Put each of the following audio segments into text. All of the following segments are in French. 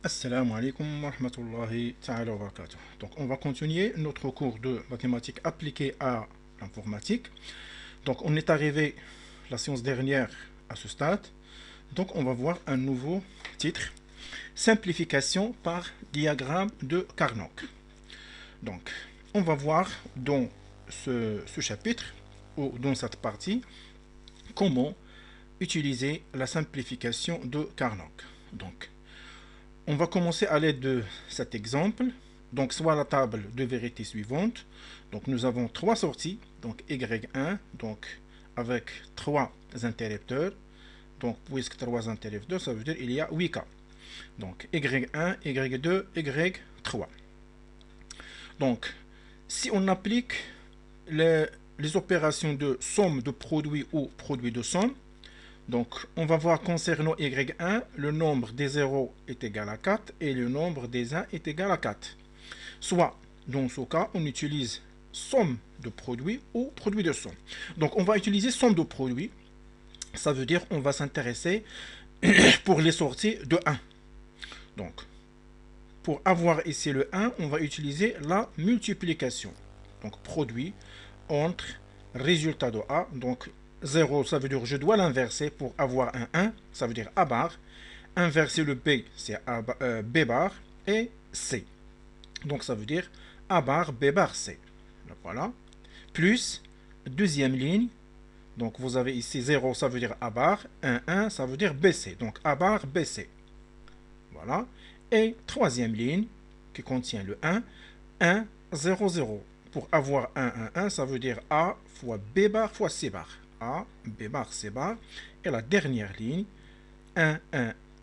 Assalamu alaikum wa rahmatullahi ta'ala wa barakatuh. Donc, on va continuer notre cours de mathématiques appliquées à l'informatique. Donc, on est arrivé la séance dernière à ce stade. Donc, on va voir un nouveau titre. Simplification par diagramme de Carnot. Donc, on va voir dans ce chapitre ou dans cette partie comment utiliser la simplification de Carnot. Donc, on va commencer à l'aide de cet exemple. Donc, soit la table de vérité suivante. Donc, nous avons trois sorties. Donc, Y1, donc, avec trois interrupteurs. Donc, puisque trois interrupteurs, ça veut dire qu'il y a 8 cas. Donc, Y1, Y2, Y3. Donc, si on applique les opérations de somme de produits ou produit de somme, donc, on va voir concernant Y1, le nombre des 0 est égal à 4 et le nombre des 1 est égal à 4. Soit, dans ce cas, on utilise somme de produits ou produit de somme. Donc, on va utiliser somme de produits. Ça veut dire on va s'intéresser pour les sorties de 1. Donc, pour avoir ici le 1, on va utiliser la multiplication. Donc, produit entre résultat de A. Donc, 0, ça veut dire je dois l'inverser pour avoir un 1, ça veut dire A bar. Inverser le B, c'est B bar. Et C. Donc ça veut dire A bar, B bar, C. Voilà. Plus, deuxième ligne. Donc vous avez ici 0, ça veut dire A bar. 1, ça veut dire BC. Donc A bar, BC. Voilà. Et troisième ligne qui contient le 1, 0, 0. Pour avoir 1, ça veut dire A fois B bar fois C bar. A, B bar, C bar. Et la dernière ligne,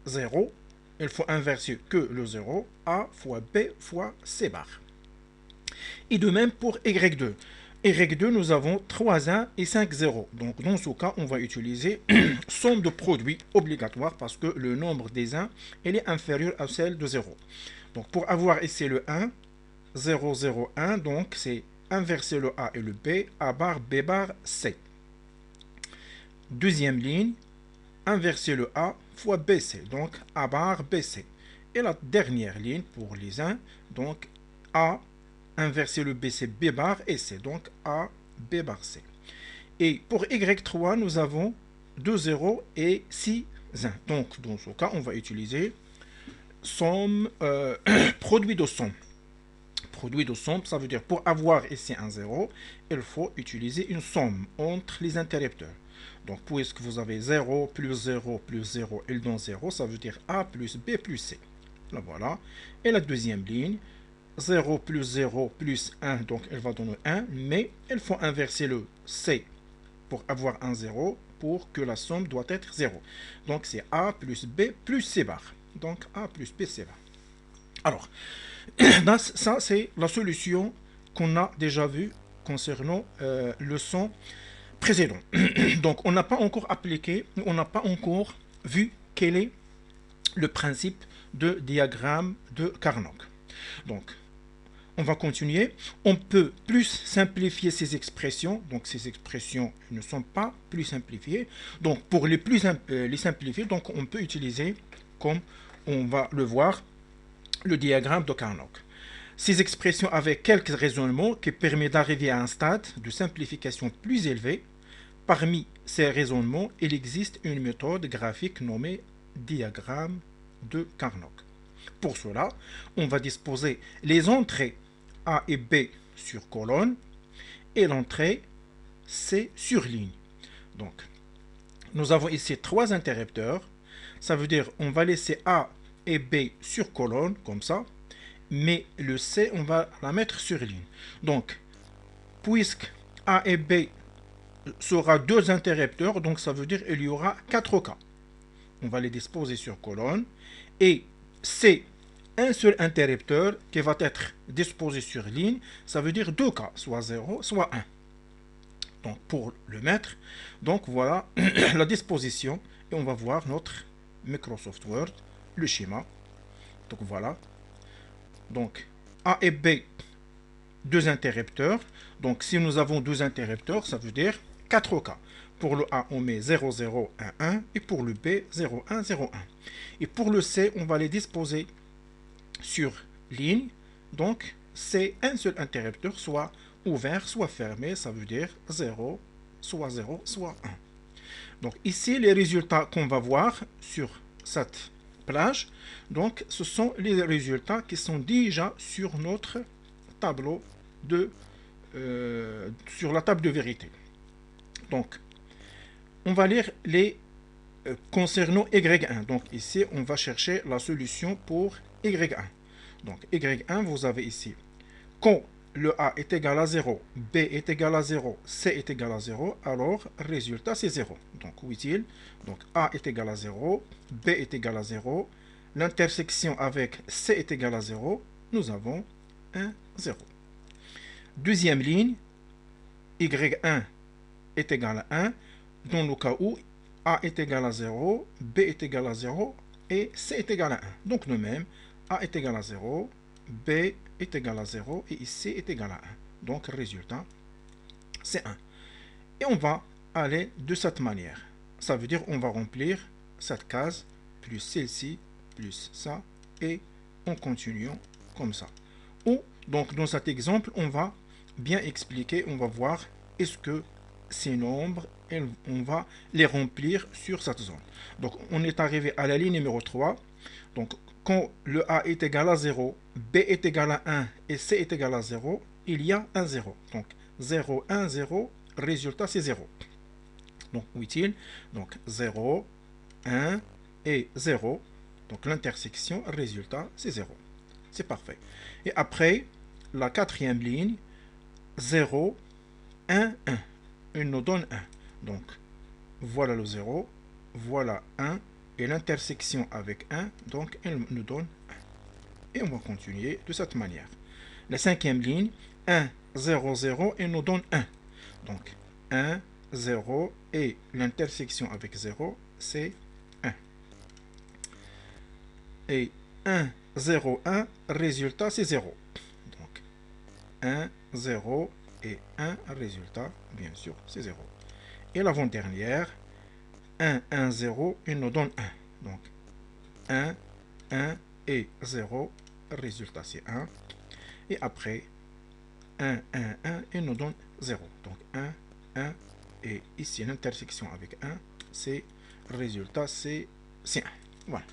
0. Il faut inverser que le 0. A fois B fois C bar. Et de même pour Y2. Y2, nous avons 3 1 et 5 0. Donc, dans ce cas, on va utiliser somme de produits obligatoire parce que le nombre des 1 est inférieur à celle de 0. Donc, pour avoir ici le 1, 0, 0, 1, donc c'est inverser le A et le B, A bar, B bar, C. Deuxième ligne, inverser le A fois BC, donc A bar BC. Et la dernière ligne pour les 1, donc A, inverser le BC, B bar et C, donc A, B bar C. Et pour Y3, nous avons 2 0 et 6 1. Donc dans ce cas, on va utiliser somme, produit de somme. Produit de somme, ça veut dire pour avoir ici un 0, il faut utiliser une somme entre les interrupteurs. Donc, puisque vous avez 0 plus 0 plus 0, il donne 0, ça veut dire A plus B plus C. Là, voilà. Et la deuxième ligne, 0 plus 0 plus 1, donc elle va donner 1, mais il faut inverser le C pour avoir un 0, pour que la somme doit être 0. Donc, c'est A plus B plus C bar. Donc, A plus B, C bar. Alors, ça, c'est la solution qu'on a déjà vue concernant le son précédent. Donc, on n'a pas encore appliqué, on n'a pas encore vu quel est le principe de diagramme de Carnot. Donc, on va continuer. On peut plus simplifier ces expressions. Donc, ces expressions ne sont pas plus simplifiées. Donc, pour les simplifier, donc on peut utiliser, comme on va le voir, le diagramme de Carnot. Ces expressions avec quelques raisonnements qui permettent d'arriver à un stade de simplification plus élevé. Parmi ces raisonnements, il existe une méthode graphique nommée diagramme de Carnot. Pour cela, on va disposer les entrées A et B sur colonne et l'entrée C sur ligne. Donc, nous avons ici trois interrupteurs. Ça veut dire on va laisser A et B sur colonne, comme ça, mais le C, on va la mettre sur ligne. Donc, puisque A et B sera deux interrupteurs, donc ça veut dire qu'il y aura 4 cas. On va les disposer sur colonne. Et C, un seul interrupteur qui va être disposé sur ligne, ça veut dire 2 cas, soit 0, soit 1. Donc pour le mettre, donc voilà la disposition. Et on va voir notre Microsoft Word, le schéma. Donc voilà. Donc A et B, deux interrupteurs. Donc si nous avons deux interrupteurs, ça veut dire 4 cas. Pour le A, on met 0, 0, 1, 1. Et pour le B, 0, 1, 0, 1. Et pour le C, on va les disposer sur ligne, donc c'est un seul interrupteur, soit ouvert, soit fermé, ça veut dire 0, soit 1. Donc ici, les résultats qu'on va voir sur cette plage, donc ce sont les résultats qui sont déjà sur notre tableau sur la table de vérité. Donc, on va lire les concernant y1. Donc ici, on va chercher la solution pour y1. Donc y1, vous avez ici, quand le a est égal à 0, b est égal à 0, c est égal à 0, alors résultat c'est 0. Donc utile, donc a est égal à 0, b est égal à 0, l'intersection avec c est égal à 0, nous avons 1, 0. Deuxième ligne, y1 est égal à 1, dans le cas où a est égal à 0, b est égal à 0 et c est égal à 1. Donc nous mêmes, a est égal à 0, b est égal à 0 et c est égal à 1. Donc résultat, c'est 1. Et on va aller de cette manière. Ça veut dire on va remplir cette case, plus celle-ci, plus ça, et en continuant comme ça. Ou, donc dans cet exemple, on va bien expliquer, on va voir est-ce que ces nombres, on va les remplir sur cette zone. Donc on est arrivé à la ligne numéro 3. Donc quand le a est égal à 0, b est égal à 1 et c est égal à 0, il y a un 0. Donc 0, 1, 0, résultat c'est 0. Donc utile, donc 0, 1 et 0. Donc l'intersection, résultat c'est 0. C'est parfait. Et après, la quatrième ligne, 0, 1, 1. Il nous donne 1. Donc, voilà le 0, voilà 1, et l'intersection avec 1, donc elle nous donne 1. Et on va continuer de cette manière. La cinquième ligne, 1, 0, 0, et nous donne 1. Donc, 1, 0, et l'intersection avec 0, c'est 1. Et 1, 0, 1, résultat, c'est 0. Donc, 1, 0, et 1, résultat, bien sûr, c'est 0. Et l'avant-dernière, 1, 1, 0, il nous donne 1. Donc, 1, 1 et 0, résultat c'est 1. Et après, 1, 1, 1, il nous donne 0. Donc, 1, 1, et ici, l'intersection avec 1, c'est résultat, c'est 1. Voilà.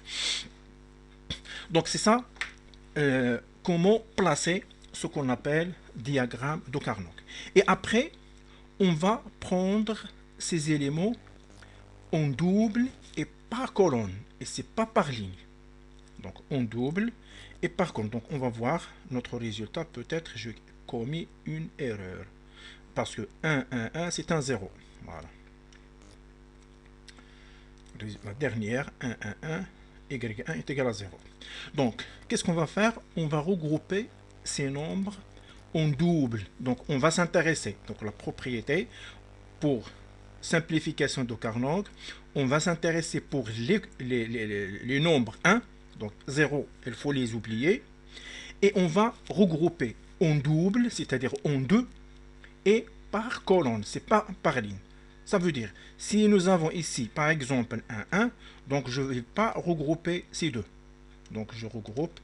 Donc, c'est ça, comment placer ce qu'on appelle diagramme de Carnot. Et après, on va prendre ces éléments en double et par colonne. Et c'est pas par ligne. Donc en double et par colonne. Donc on va voir notre résultat. Peut-être j'ai commis une erreur. Parce que 1, 1, 1, c'est un 0. Voilà. La dernière, 1, 1, 1, y1 est égal à 0. Donc, qu'est-ce qu'on va faire? On va regrouper ces nombres en double. Donc, on va s'intéresser. Donc, la propriété, pour simplification de Carnot, on va s'intéresser pour les nombres 1. Donc, 0, il faut les oublier. Et on va regrouper en double, c'est-à-dire en deux, et par colonne, c'est pas par ligne. Ça veut dire, si nous avons ici, par exemple, un 1, donc je ne vais pas regrouper ces deux. Donc je regroupe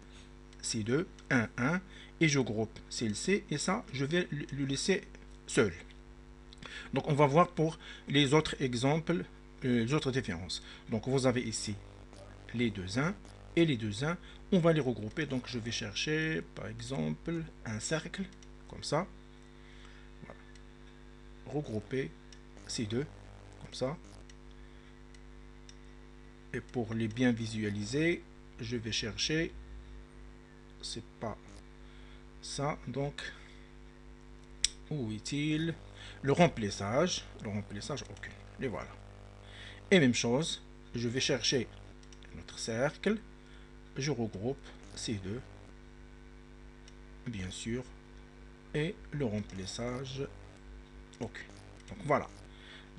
ces deux, 1, 1, et je groupe celle-ci, et ça, je vais le laisser seul. Donc on va voir pour les autres exemples, les autres différences. Donc vous avez ici les deux 1 et les deux 1, on va les regrouper. Donc je vais chercher, par exemple, un cercle, comme ça. Voilà. Regrouper ces deux, comme ça. Et pour les bien visualiser, je vais chercher, c'est pas ça, donc, où est-il? Le remplissage, ok, et voilà. Et même chose, je vais chercher notre cercle, je regroupe ces deux, bien sûr, et le remplissage, ok. Donc voilà,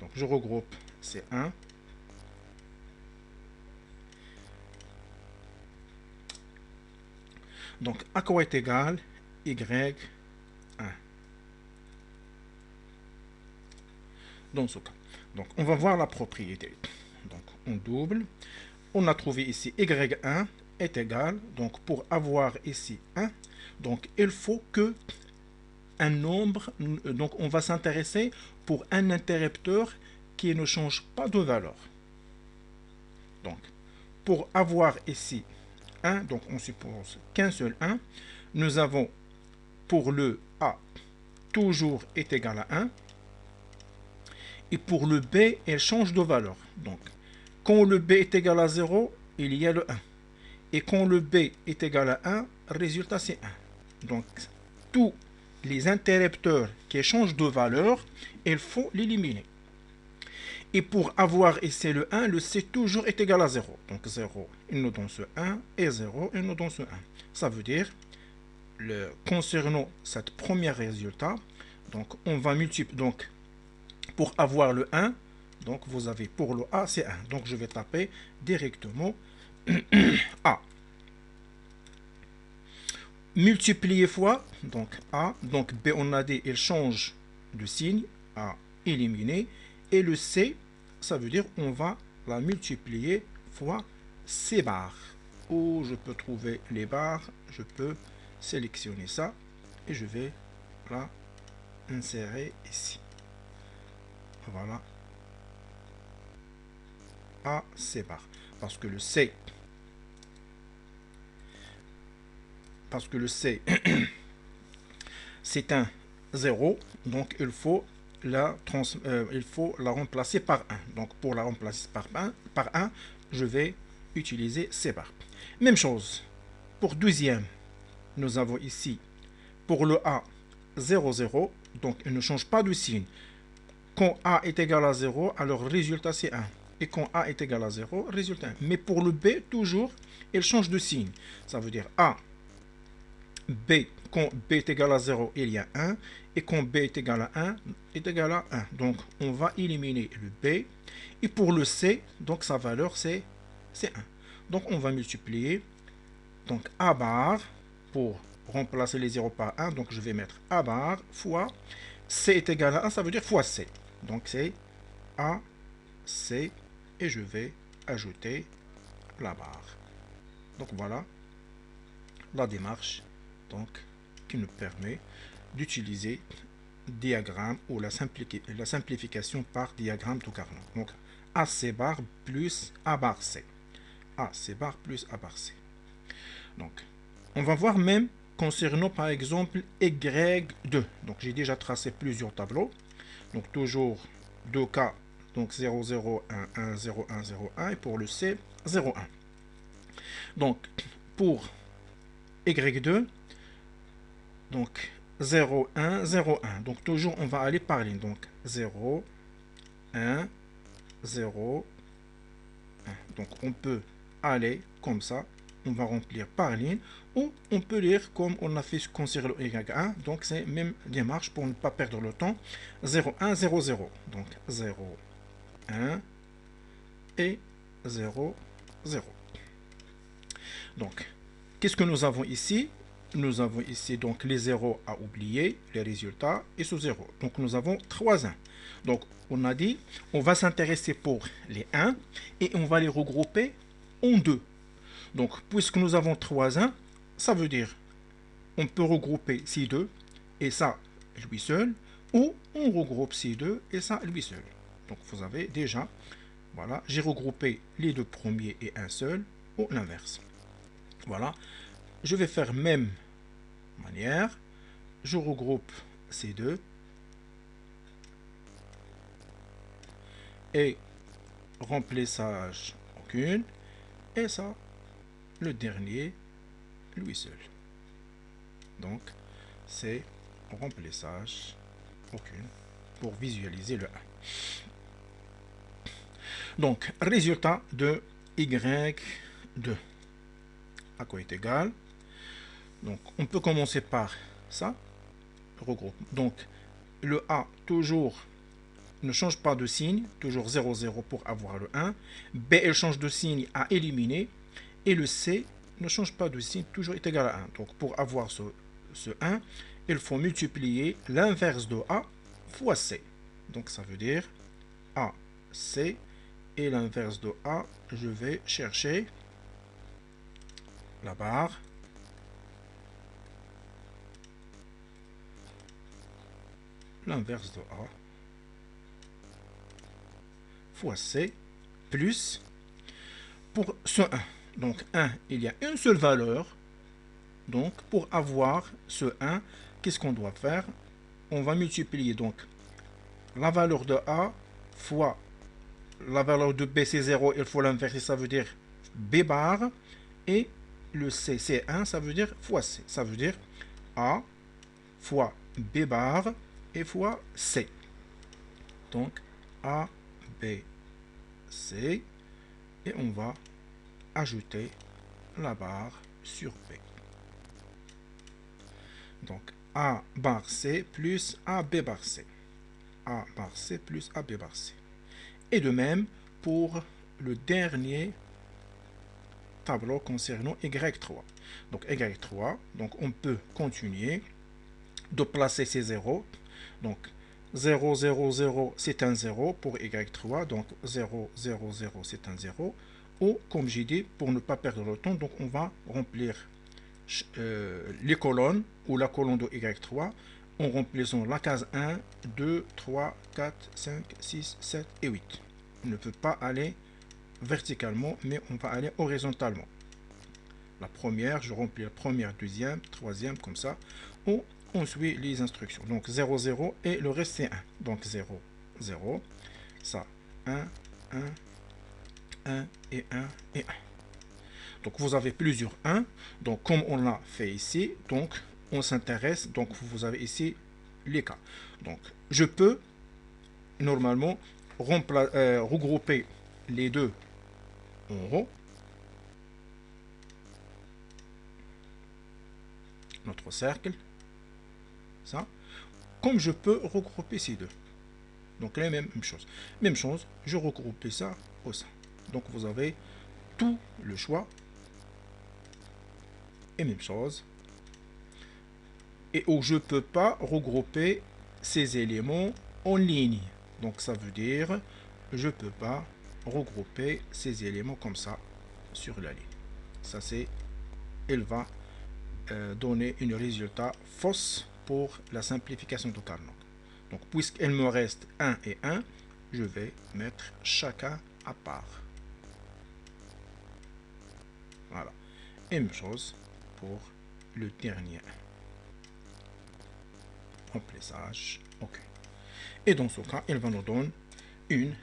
donc je regroupe ces 1, donc à quoi est égal y1 dans ce cas. Donc on va voir la propriété. Donc on double, on a trouvé ici y1 est égal, donc pour avoir ici 1, donc il faut que un nombre, donc on va s'intéresser pour un interrupteur qui ne change pas de valeur. Donc, pour avoir ici 1, donc on suppose qu'un seul 1, nous avons pour le A toujours est égal à 1, et pour le B, elle change de valeur. Donc, quand le B est égal à 0, il y a le 1. Et quand le B est égal à 1, le résultat c'est 1. Donc, tous les interrupteurs qui changent de valeur, il faut l'éliminer. Et pour avoir ici le 1, le C toujours est égal à 0. Donc 0, il nous donne ce 1, et 0, il nous donne ce 1. Ça veut dire, concernant cette premier résultat, donc on va multiplier, donc pour avoir le 1, donc vous avez pour le A, c'est 1. Donc je vais taper directement A. Multiplier fois, donc A, donc B on a dit, il change de signe, A éliminé, et le C, ça veut dire on va la multiplier fois C barres. Où je peux trouver les barres, je peux sélectionner ça, et je vais la insérer ici. Voilà. A, C barre. Parce que le C, c'est un 0, donc il faut la remplacer par 1. Donc pour la remplacer par 1, je vais utiliser C barre. Même chose, pour deuxième, nous avons ici, pour le A, 0, 0, donc il ne change pas de signe. Quand A est égal à 0, alors le résultat c'est 1. Et quand A est égal à 0, résultat 1. Mais pour le B, toujours, il change de signe. Ça veut dire A, B, quand B est égal à 0, il y a 1. Et quand B est égal à 1, est égal à 1. Donc, on va éliminer le B. Et pour le C, donc sa valeur, c'est 1. Donc, on va multiplier. Donc, A bar, pour remplacer les 0 par 1, donc je vais mettre A bar fois C est égal à 1, ça veut dire fois C. Donc, c'est A, C, et je vais ajouter la barre. Donc, voilà la démarche donc, qui nous permet d'utiliser diagramme ou la simplification par diagramme tout Carnot. Donc, AC bar plus A bar C. AC bar plus A bar C. Donc, on va voir même concernant par exemple Y2. Donc, j'ai déjà tracé plusieurs tableaux. Donc, toujours 2 cas. Donc, 0, 0, 1, 1, 0, 1, 0, 1. Et pour le C, 0, 1. Donc, pour Y2, donc 0, 1, 0, 1. Donc toujours on va aller par ligne. Donc 0, 1, 0, 1. Donc on peut aller comme ça. On va remplir par ligne. Ou on peut lire comme on a fait concernant le Y1. Donc c'est même démarche pour ne pas perdre le temps. 0, 1, 0, 0. Donc 0, 1 et 0, 0. Donc, qu'est-ce que nous avons ici? Nous avons ici donc les 0 à oublier, les résultats, et ce 0. Donc nous avons 3 1. Donc on a dit, on va s'intéresser pour les 1 et on va les regrouper en 2. Donc puisque nous avons 3 1, ça veut dire on peut regrouper ces 2 et ça lui seul, ou on regroupe ces 2 et ça lui seul. Donc vous avez déjà, voilà, j'ai regroupé les deux premiers et un seul, ou l'inverse. Voilà, je vais faire même manière, je regroupe ces deux et remplissage aucune et ça le dernier lui seul. Donc c'est remplissage aucune pour visualiser le 1. Donc résultat de Y2 à quoi est égal. Donc on peut commencer par ça, regroupe. Donc le A toujours ne change pas de signe, toujours 0 0 pour avoir le 1. B elle change de signe à éliminer et le C ne change pas de signe, toujours est égal à 1. Donc pour avoir ce 1, il faut multiplier l'inverse de A fois C. Donc ça veut dire A, C, et l'inverse de A, je vais chercher la barre, l'inverse de A, fois C, plus, pour ce 1. Donc 1, il y a une seule valeur. Donc pour avoir ce 1, qu'est-ce qu'on doit faire? On va multiplier donc la valeur de A fois la valeur de B, c'est 0, il faut l'inverser, ça veut dire B bar. Et le C, c'est 1, ça veut dire fois C. Ça veut dire A fois B bar et fois C. Donc A, B, C. Et on va ajouter la barre sur B. Donc A bar C plus AB bar C. A bar C plus AB bar C. Et de même pour le dernier tableau concernant Y3. Donc Y3, donc on peut continuer de placer ces zéros. Donc 0, 0, 0, c'est un 0 pour Y3. Donc 0, 0, 0, c'est un 0. Ou, comme j'ai dit, pour ne pas perdre le temps, donc on va remplir les colonnes ou la colonne de Y3 en remplissant la case 1, 2, 3, 4, 5, 6, 7 et 8. On ne peut pas aller verticalement, mais on va aller horizontalement. La première, je remplis la première, deuxième, troisième, comme ça. Ou on suit les instructions. Donc 0, 0 et le reste c'est 1. Donc 0, 0, ça, 1, 1, 1 et 1 et 1. Donc vous avez plusieurs 1. Donc comme on l'a fait ici, donc on s'intéresse. Donc vous avez ici les cas. Donc je peux normalement regrouper les deux en haut. Notre cercle. Ça. Comme je peux regrouper ces deux. Donc la même chose. Même chose, je regroupe ça au sein. Donc vous avez tout le choix. Et même chose. Et où je ne peux pas regrouper ces éléments en ligne. Donc ça veut dire je ne peux pas regrouper ces éléments comme ça sur la ligne. Ça c'est, elle va donner un résultat fausse pour la simplification totale. Donc puisqu'il me reste 1 et 1, je vais mettre chacun à part. Voilà. Et même chose pour le dernier 1. Remplissage. OK. Et dans ce cas, il va nous donner une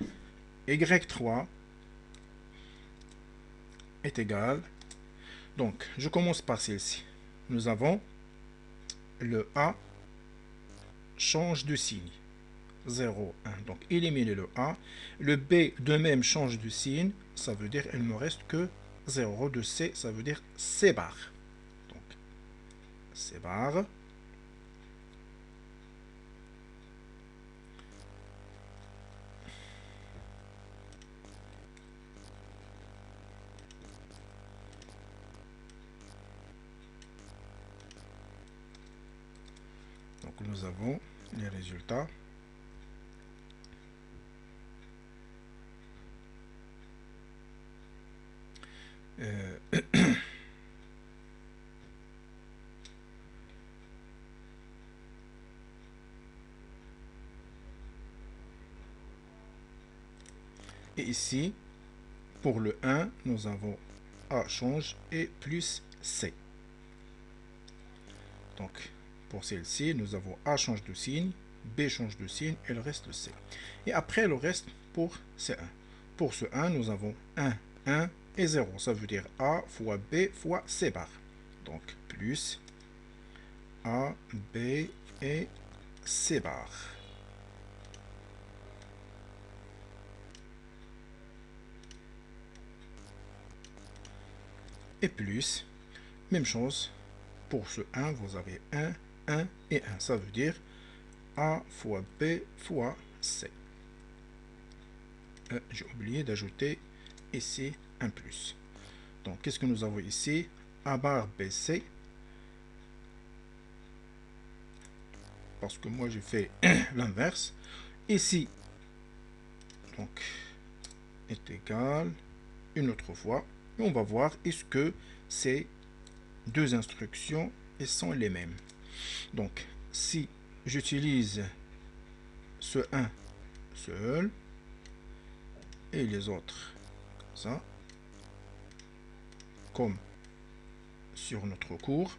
Y3 est égal. Donc, je commence par celle-ci. Nous avons le A change de signe. 0, 1. Donc, éliminer le A. Le B, de même, change de signe. Ça veut dire qu'il ne me reste que 0 de C. Ça veut dire C bar. Donc, C bar. Donc, nous avons les résultats. Et ici, pour le 1, nous avons A change et plus C. Donc, pour celle-ci, nous avons A change de signe, B change de signe et le reste C. Et après, le reste pour C1. Pour ce 1, nous avons 1, 1 et 0. Ça veut dire A fois B fois C bar. Donc, plus A, B et C bar. Et plus, même chose, pour ce 1, vous avez 1, 1 et 1. Ça veut dire A fois B fois C. J'ai oublié d'ajouter ici un plus. Donc, qu'est-ce que nous avons ici? A bar BC. Parce que moi, j'ai fait l'inverse. Ici, donc, est égal une autre fois. Et on va voir est-ce que c'est deux instructions et sont les mêmes. Donc, si j'utilise ce 1 seul et les autres comme ça, comme sur notre cours,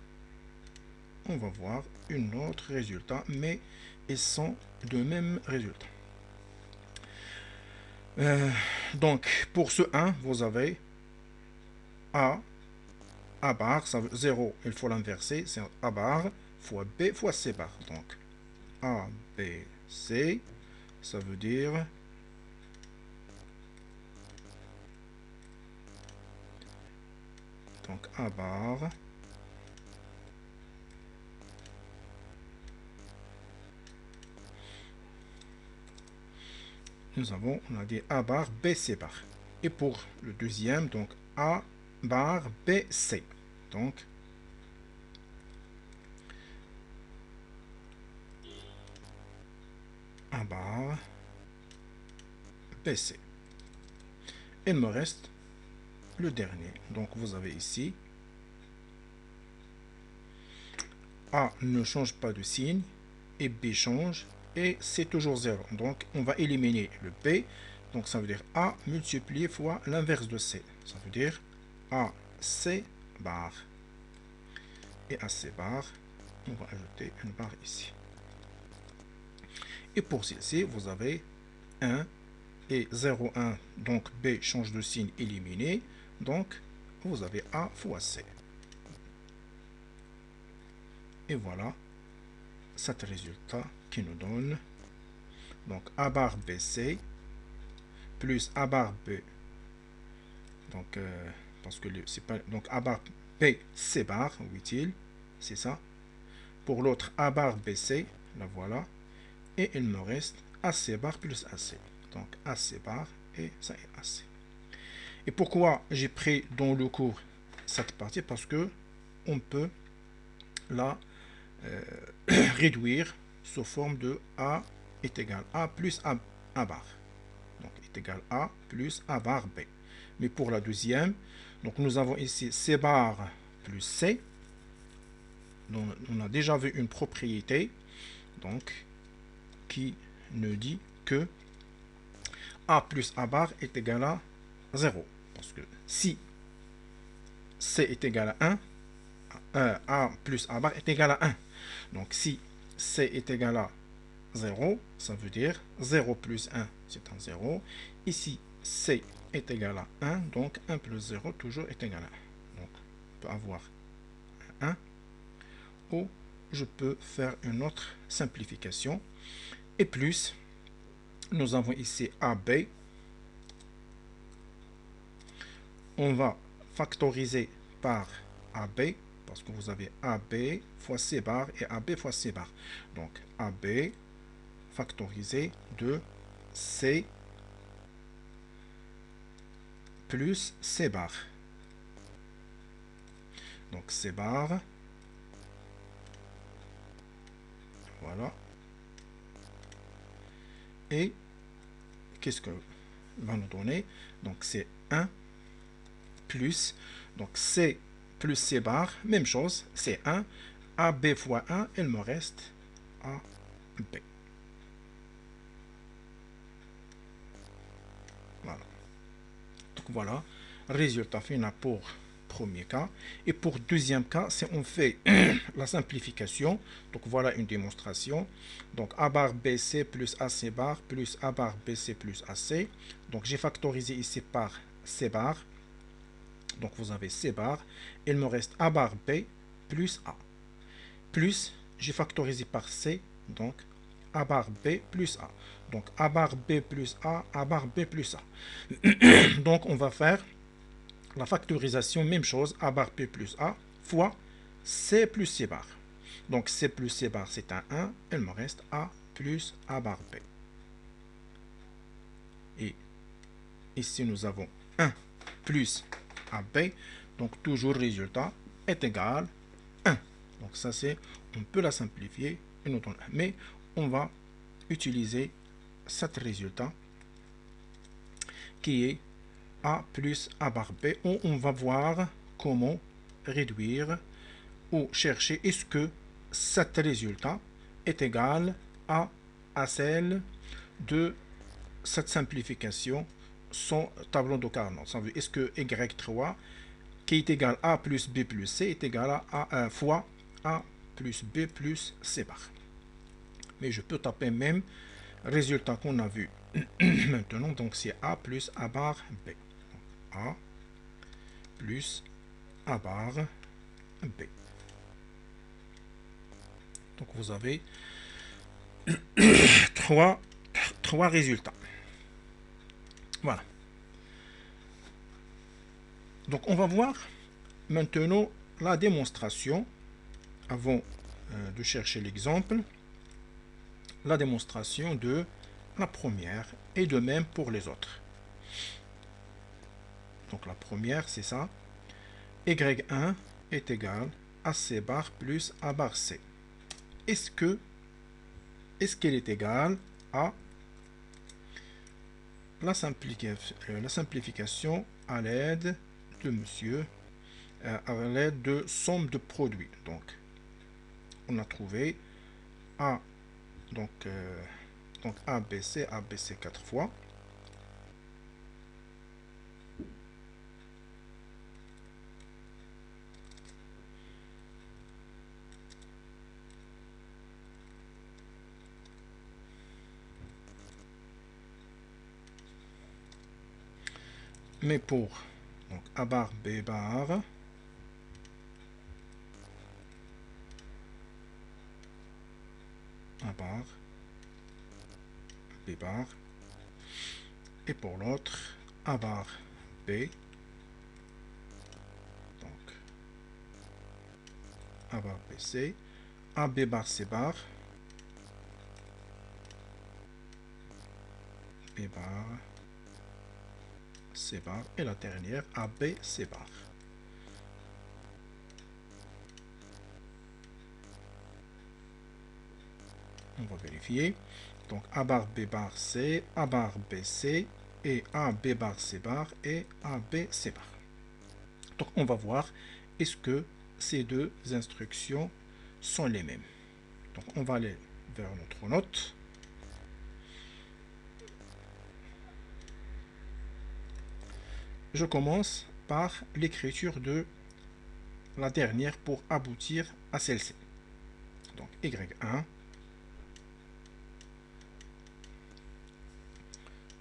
on va voir un autre résultat, mais ils sont de même résultat. Donc, pour ce 1, vous avez A bar, ça veut 0, il faut l'inverser, c'est A bar fois B fois C bar. Donc, A, B, C, ça veut dire donc A bar on a dit A bar, B, C bar. Et pour le deuxième, donc A bar, B, C. Donc, A bar, B, C. Il me reste le dernier. Donc, vous avez ici A ne change pas de signe et B change et c'est toujours 0. Donc, on va éliminer le B. Donc, ça veut dire A multiplié fois l'inverse de C. Ça veut dire AC bar. Et AC bar, on va ajouter une barre ici. Et pour celle-ci, vous avez 1 et 0, 1. Donc, B change de signe, éliminé. Donc, vous avez A fois C. Et voilà cet résultat qui nous donne donc A bar BC plus A bar B. Donc, parce que c'est pas. Donc, A bar B, C bar, utile, c'est ça. Pour l'autre, A bar BC, la voilà. Et il me reste AC bar plus AC. Donc, AC bar et ça est AC. Et pourquoi j'ai pris dans le cours cette partie? Parce que on peut la réduire sous forme de A est égal à plus A bar. Donc, est égal à plus A bar B. Mais pour la deuxième, donc nous avons ici C bar plus C. Donc, on a déjà vu une propriété donc, qui nous dit que A plus A bar est égal à 0. Parce que si C est égal à 1, A plus A bar est égal à 1. Donc si C est égal à 0, ça veut dire 0 plus 1, c'est un 0. Ici, C est égal à 1, donc 1 plus 0 toujours est égal à 1. Donc, on peut avoir 1, ou je peux faire une autre simplification. Et plus, nous avons ici AB. On va factoriser par AB, parce que vous avez AB fois C bar et AB fois C bar. Donc, AB factorisé de C plus C bar. Donc, C bar, voilà. Et qu'est-ce que va nous donner? Donc, c'est 1 plus, donc C plus C bar, même chose, c'est 1. AB fois 1, il me reste AB. Voilà. Donc voilà, résultat final pour premier cas. Et pour deuxième cas, si on fait la simplification, donc voilà une démonstration. Donc A bar BC plus AC bar plus A bar BC plus AC. Donc j'ai factorisé ici par C bar. Donc vous avez C bar. Il me reste A bar B plus A. Plus, j'ai factorisé par C. Donc A bar B plus A. Donc A bar B plus A bar B plus A. Donc on va faire la factorisation, même chose, A bar B plus A fois C plus C bar. Donc C plus C bar c'est un 1. Il me reste A plus A bar B. Et ici nous avons 1 plus AB. Donc toujours résultat est égal à 1. Donc ça c'est, on peut la simplifier, mais on va utiliser cet résultat qui est A plus A bar B, où on va voir comment réduire ou chercher est-ce que cet résultat est égal à celle de cette simplification son tableau de Carnot. Ça veut dire est-ce que y3 qui est égal à A plus B plus C est égal à A fois A plus B plus C bar. Mais je peux taper même résultat qu'on a vu maintenant. Donc c'est A plus A bar B. Donc, A plus A bar B. Donc vous avez trois résultats. Voilà. Donc on va voir maintenant la démonstration avant de chercher l'exemple. La démonstration de la première et de même pour les autres. Donc la première c'est ça. Y1 est égal à C bar plus A bar C. Est-ce qu'elle est égale à la simplification à l'aide de monsieur, à l'aide de somme de produits. Donc, on a trouvé A, donc ABC 4 fois. Mais pour donc A bar, B bar, A bar, B bar, et pour l'autre, A bar, B, donc A bar, B, C, A, B bar, C bar, B bar, C bar, et la dernière, A, B, C bar. On va vérifier. Donc A bar B bar C, A bar B C, et A B bar C bar, et A B C bar. Donc on va voir est-ce que ces deux instructions sont les mêmes. Donc on va aller vers notre note. Je commence par l'écriture de la dernière pour aboutir à celle-ci. Donc Y1.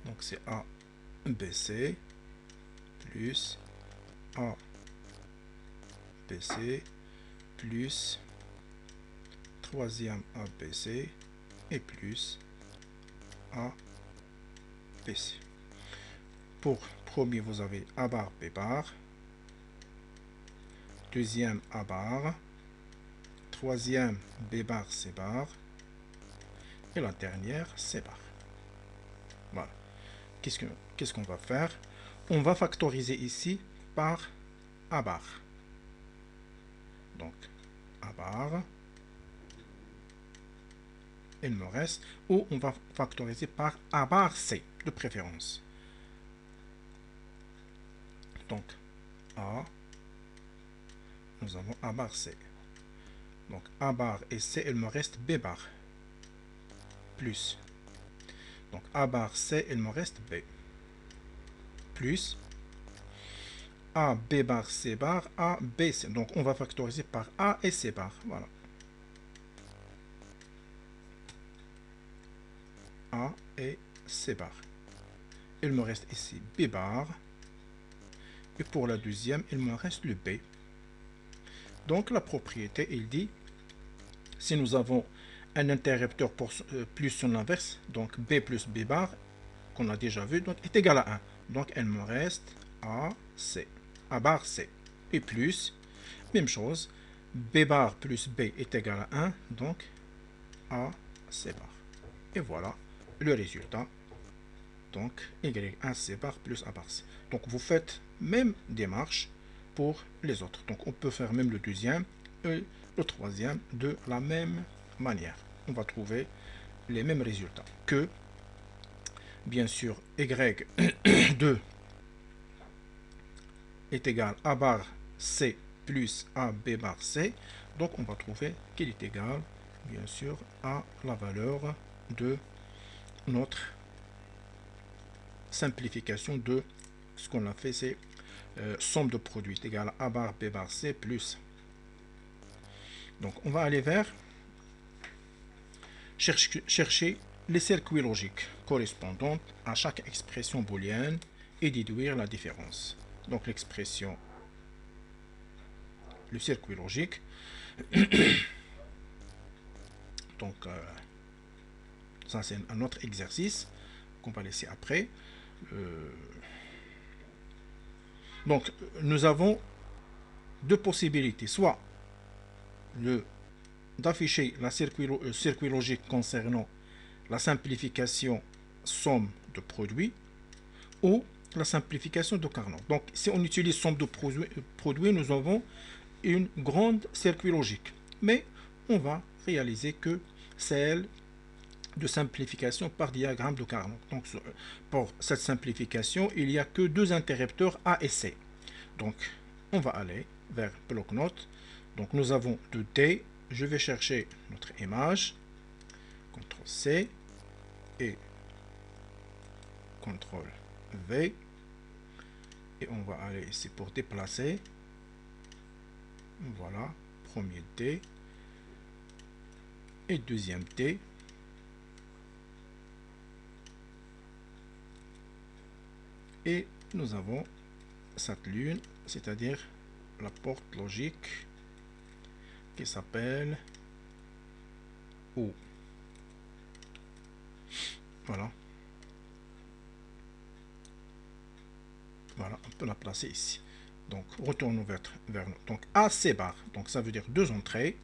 Donc c'est A BC plus A BC plus troisième ABC et plus ABC. Pour premier, vous avez A bar B bar, deuxième A bar, troisième B bar C bar et la dernière C bar. Voilà. Qu'est-ce qu'on va faire? On va factoriser ici par A bar. Donc, A bar. Il me reste, ou on va factoriser par A bar C, de préférence. Donc, A, nous avons A bar C. Donc, A bar et C, il me reste B bar. Plus. Donc, A bar C, il me reste B. Plus. A, B bar, C bar, A, B, C. Donc, on va factoriser par A et C bar. Voilà. A et C bar. Il me reste ici B bar. Et pour la deuxième, il me reste le B. Donc, la propriété, il dit, si nous avons un interrupteur plus son inverse, donc B plus B bar, qu'on a déjà vu, donc est égal à 1. Donc, il me reste A, C. A bar C. Et plus, même chose, B bar plus B est égal à 1, donc A, C bar. Et voilà le résultat. Donc, Y1 C bar plus A bar C. Donc, vous faites même démarche pour les autres. Donc, on peut faire même le deuxième et le troisième de la même manière. On va trouver les mêmes résultats que, bien sûr, Y2 est égal à A bar C plus A B bar C. Donc on va trouver qu'il est égal, bien sûr, à la valeur de notre simplification de ce qu'on a fait, c'est somme de produits est égale à A bar B bar C plus. Donc on va aller vers chercher les circuits logiques correspondants à chaque expression booléenne et déduire la différence. Donc l'expression, le circuit logique, donc ça c'est un autre exercice qu'on va laisser après. Donc nous avons deux possibilités, soit d'afficher le circuit logique concernant la simplification somme de produits ou la simplification de Carnot. Donc si on utilise somme de produits, nous avons une grande circuit logique. Mais on va réaliser que celle de simplification par diagramme de Carnot. Donc pour cette simplification, il n'y a que deux interrupteurs A et C. Donc on va aller vers bloc-notes. Donc nous avons de D. Je vais chercher notre image. CTRL-C et CTRL-V. Et on va aller ici pour déplacer. Voilà, premier D et deuxième D. Et nous avons cette lune, c'est-à-dire la porte logique qui s'appelle O. Voilà. Voilà, on peut la placer ici. Donc, retournons vers nous. Donc, A, C bar. Donc, ça veut dire deux entrées.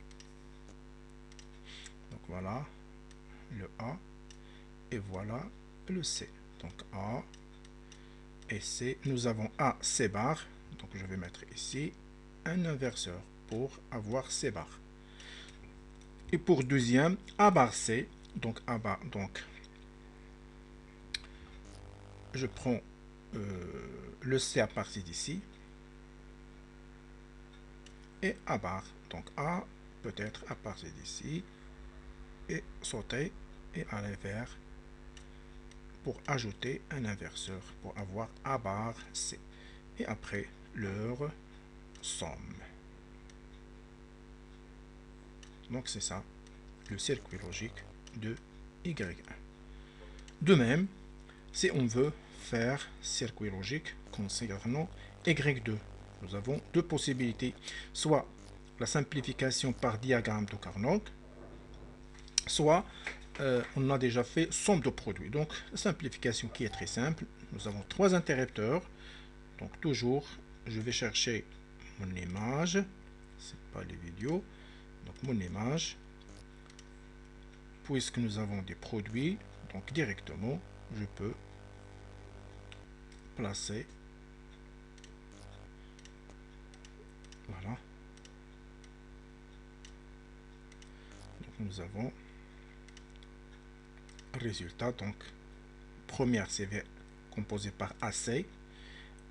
Donc, voilà le A. Et voilà le C. Donc, A et C. Nous avons A, C bar. Donc, je vais mettre ici un inverseur pour avoir C bar. Et pour deuxième, A bar C. Donc, A bar. Donc, je prends le C à partir d'ici. Et A bar. Donc, A peut être à partir d'ici. Et sauter et aller vers pour ajouter un inverseur pour avoir A bar C. Et après, leur somme. Donc, c'est ça, le circuit logique de Y1. De même, si on veut faire circuit logique concernant Y2, nous avons deux possibilités. Soit la simplification par diagramme de Carnot, soit on a déjà fait somme de produits. Donc, la simplification qui est très simple. Nous avons trois interrupteurs. Donc, toujours, je vais chercher mon image. Ce n'est pas les vidéos. Donc, mon image. Puisque nous avons des produits, donc directement, je peux placer. Voilà. Donc, nous avons résultat. Donc, première CV composée par AC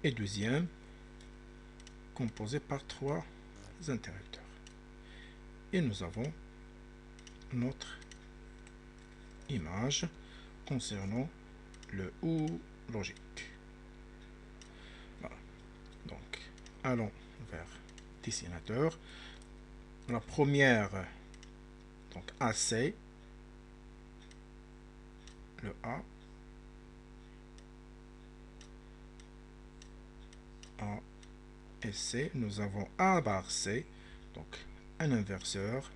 et deuxième composée par trois interrupteurs. Et nous avons notre image concernant le OU logique. Voilà. Donc, allons vers dessinateur. La première, donc AC, le A et C. Nous avons A bar C, donc un inverseur.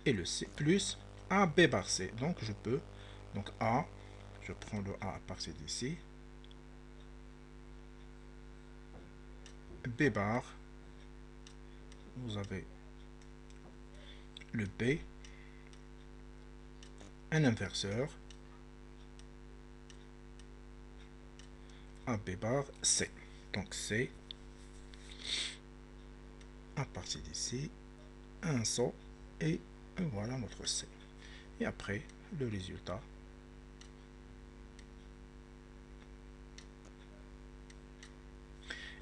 Et le C plus A B bar C. Donc je peux, donc A, je prends le A à partir d'ici. B bar, vous avez le B, un inverseur, A B bar C. Donc C, à partir d'ici, un saut et voilà notre C. Et après, le résultat.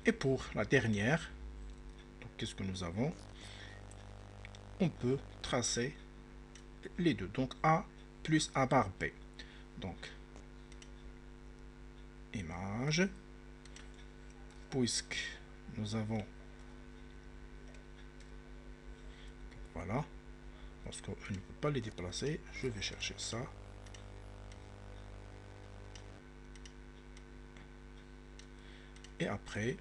Et pour la dernière, qu'est-ce que nous avons? On peut tracer les deux. Donc A plus A bar B. Donc, image, puisque nous avons, voilà, parce qu'on ne peut pas les déplacer, je vais chercher ça. Et après,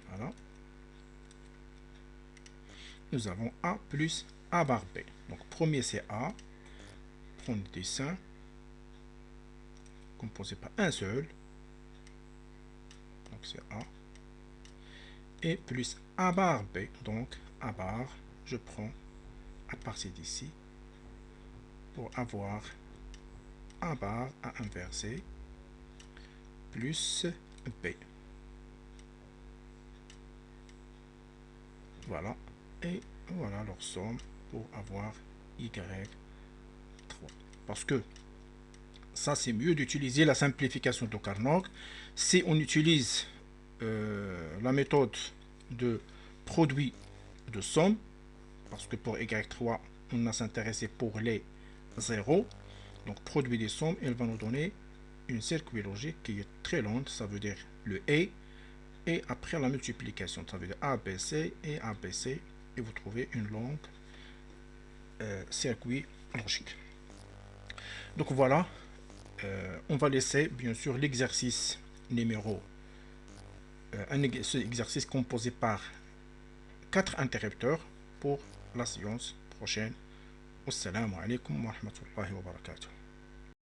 voilà, nous avons A plus A bar B. Donc, premier c'est A, prendre le dessin, composé par un seul, donc c'est A, et plus A bar B, donc A bar, je prends à partir d'ici, pour avoir A bar à inverser, plus B. Voilà, et voilà leur somme pour avoir Y3. Parce que ça, c'est mieux d'utiliser la simplification de Carnot. Si on utilise la méthode de produit de somme, parce que pour Y3, on a s'intéressé pour les zéros, donc produit des sommes, elle va nous donner une circuit logique qui est très longue, ça veut dire le et après la multiplication, ça veut dire ABC et ABC, et vous trouvez une longue circuit logique. Donc voilà, on va laisser bien sûr l'exercice numéro un exercice composé par 4 interrupteurs pour la séance prochaine. Wassalamu alaikum wa rahmatullahi wa barakatuh.